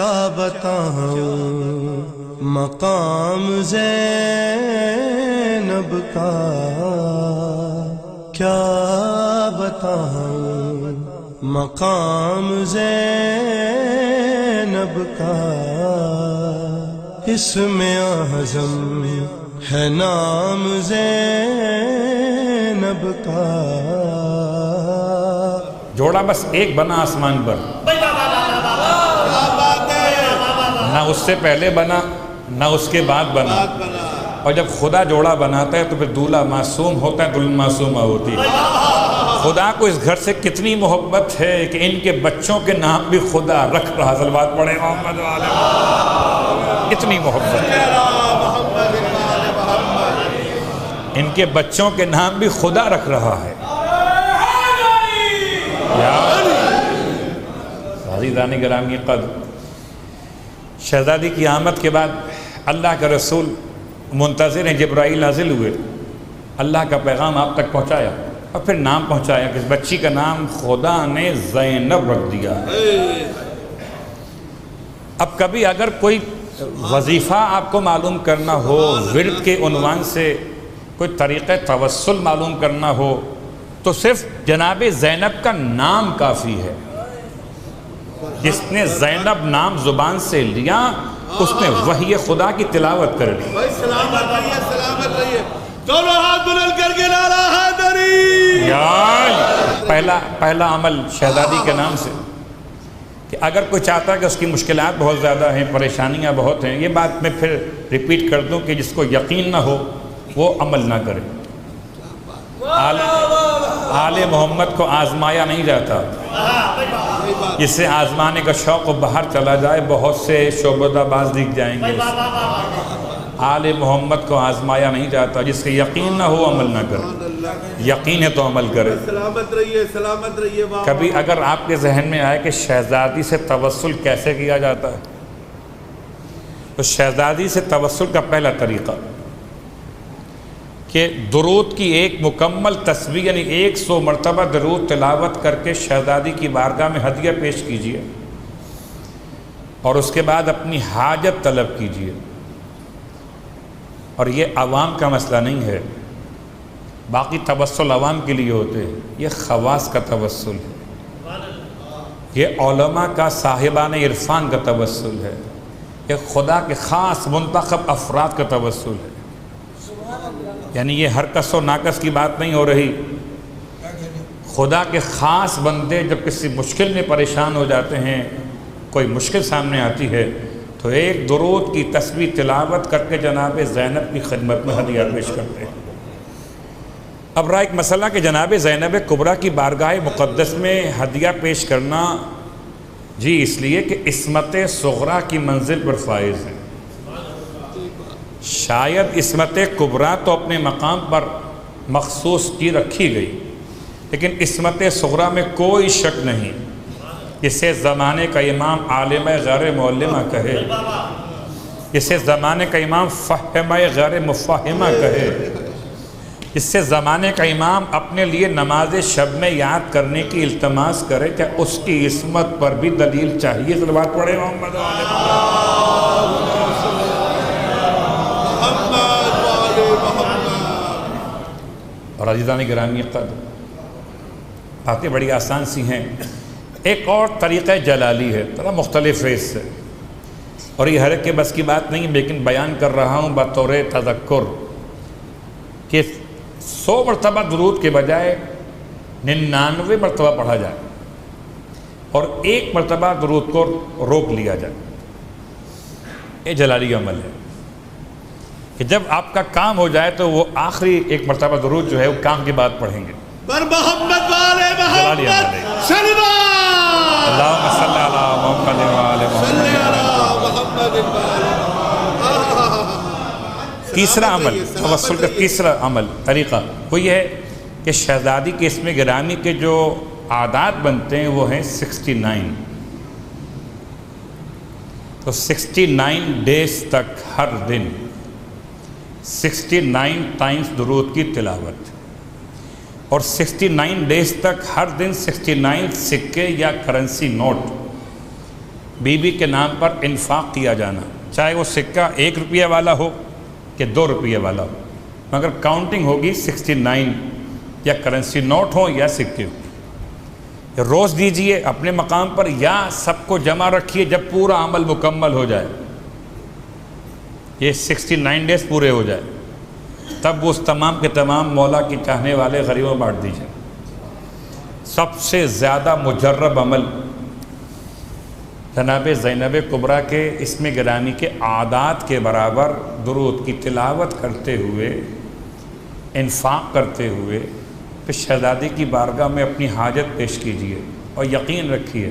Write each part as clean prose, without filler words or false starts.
کیا بتاؤں مقام زینب کا، کیا بتاؤں مقام زینب کا، اس میں اعظم ہے نام زینب کا۔ جوڑا بس ایک بنا آسمان پر، نہ اس سے پہلے بنا نہ اس کے بعد بنا، اور جب خدا جوڑا بناتا ہے تو پھر دولہا معصوم ہوتا ہے، دلہن معصومہ ہوتی ہے۔ خدا کو اس گھر سے کتنی محبت ہے کہ ان کے بچوں کے نام بھی خدا رکھ رہا، صلوات پڑھیں محمد والے، اتنی محبت ہے، ان کے بچوں کے نام بھی خدا رکھ رہا ہے۔ عزیزان گرامی قدر، شہزادی کی آمد کے بعد اللہ کا رسول منتظر ہیں، جبرائیل نازل ہوئے، اللہ کا پیغام آپ تک پہنچایا اور پھر نام پہنچایا کہ اس بچی کا نام خدا نے زینب رکھ دیا ہے۔ اب کبھی اگر کوئی وظیفہ آپ کو معلوم کرنا ہو، ورد کے عنوان سے کوئی طریقہ توسل معلوم کرنا ہو، تو صرف جناب زینب کا نام کافی ہے۔ جس نے زینب نام زبان سے لیا اس نے وحی خدا کی تلاوت کر لی۔ سلامت رہیے، سلامت رہیے، دونوں ہاتھ بلند کر کے نعرہ حیدری۔ پہلا عمل شہزادی کے نام سے کہ اگر کوئی چاہتا ہے کہ اس کی مشکلات بہت زیادہ ہیں، پریشانیاں بہت ہیں، یہ بات میں پھر ریپیٹ کر دوں کہ جس کو یقین نہ ہو وہ عمل نہ کرے۔ آل محمد کو آزمایا نہیں جاتا، جس سے آزمانے کا شوق باہر چلا جائے بہت سے شعبدہ باز دکھ جائیں گے۔ آل محمد کو آزمایا نہیں جاتا، جس سے یقین نہ ہو عمل نہ کرے، یقین ہے تو عمل کرے۔ سلامت رہیے، سلامت رہیے۔ کبھی اگر آپ کے ذہن میں آئے کہ شہزادی سے توسل کیسے کیا جاتا ہے، تو شہزادی سے توسل کا پہلا طریقہ کہ درود کی ایک مکمل تسبیح یعنی 100 مرتبہ درود تلاوت کر کے شہزادی کی بارگاہ میں ہدیہ پیش کیجئے اور اس کے بعد اپنی حاجت طلب کیجئے۔ اور یہ عوام کا مسئلہ نہیں ہے، باقی توسل عوام کے لیے ہوتے ہیں، یہ خواص کا توسل ہے، یہ علماء کا صاحبان عرفان کا توسل ہے، یہ خدا کے خاص منتخب افراد کا توسل ہے۔ یعنی یہ ہر کس و ناکس کی بات نہیں ہو رہی، خدا کے خاص بندے جب کسی مشکل میں پریشان ہو جاتے ہیں، کوئی مشکل سامنے آتی ہے تو ایک درود کی تسبیح تلاوت کر کے جناب زینب کی خدمت میں ہدیہ پیش کرتے ہیں۔ اب رہا ایک مسئلہ کہ جناب زینب کبریٰ کی بارگاہ مقدس میں ہدیہ پیش کرنا، جی اس لیے کہ عصمت صغریٰ کی منزل پر فائز ہیں۔ شاید عصمت کبریٰ تو اپنے مقام پر مخصوص کی رکھی گئی، لیکن عصمت صغریٰ میں کوئی شک نہیں، اسے زمانے کا امام عالم غیر معلمہ کہے، اسے زمانے کا امام فہمہ غیر مفہمہ کہے، اس سے زمانے کا امام اپنے لیے نماز شب میں یاد کرنے کی التماس کرے کہ اس کی عصمت پر بھی دلیل چاہیے۔ صلوات پڑھیں محمد والے اور عزیزان گرامی قدر، باتیں بڑی آسان سی ہیں۔ ایک اور طریقہ جلالی ہے، تھوڑا مختلف ہے اس سے، اور یہ ہر ایک کے بس کی بات نہیں، لیکن بیان کر رہا ہوں بطور تذکر کہ 100 مرتبہ درود کے بجائے 99 مرتبہ پڑھا جائے اور 1 مرتبہ درود کو روک لیا جائے۔ یہ جلالی عمل ہے کہ جب آپ کا کام ہو جائے تو وہ آخری 1 مرتبہ درود جو ہے وہ کام کے بعد پڑھیں گے۔ پر محمد والے محمد اللہم صلی علی محمد والے محمد۔ تیسرا عمل، توسل کا تیسرا عمل طریقہ وہ یہ ہے کہ شہزادی کے اسم گرامی کے جو عادات بنتے ہیں وہ ہیں 69۔ تو 69 ڈیز تک ہر دن 69 ٹائمز درود کی تلاوت، اور 69 ڈیز تک ہر دن 69 سکے یا کرنسی نوٹ بیوی کے نام پر انفاق کیا جانا، چاہے وہ سکہ 1 روپیہ والا ہو کہ 2 روپیہ والا ہو، مگر کاؤنٹنگ ہوگی 69، یا کرنسی نوٹ ہو یا سکے ہو۔ روز دیجئے اپنے مقام پر یا سب کو جمع رکھیے جب پورا عمل مکمل ہو جائے، یہ 69 ڈیز پورے ہو جائے، تب وہ اس تمام کے تمام مولا کی چاہنے والے غریبوں بانٹ دیجئے۔ سب سے زیادہ مجرب عمل جناب زینب کبریٰ کے اسم گرامی کے اعداد کے برابر درود کی تلاوت کرتے ہوئے، انفاق کرتے ہوئے پھر شہزادی کی بارگاہ میں اپنی حاجت پیش کیجئے، اور یقین رکھیے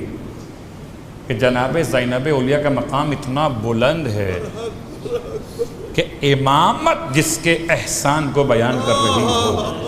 کہ جناب زینب اولیاء کا مقام اتنا بلند ہے کہ امامت جس کے احسان کو بیان کر رہی ہو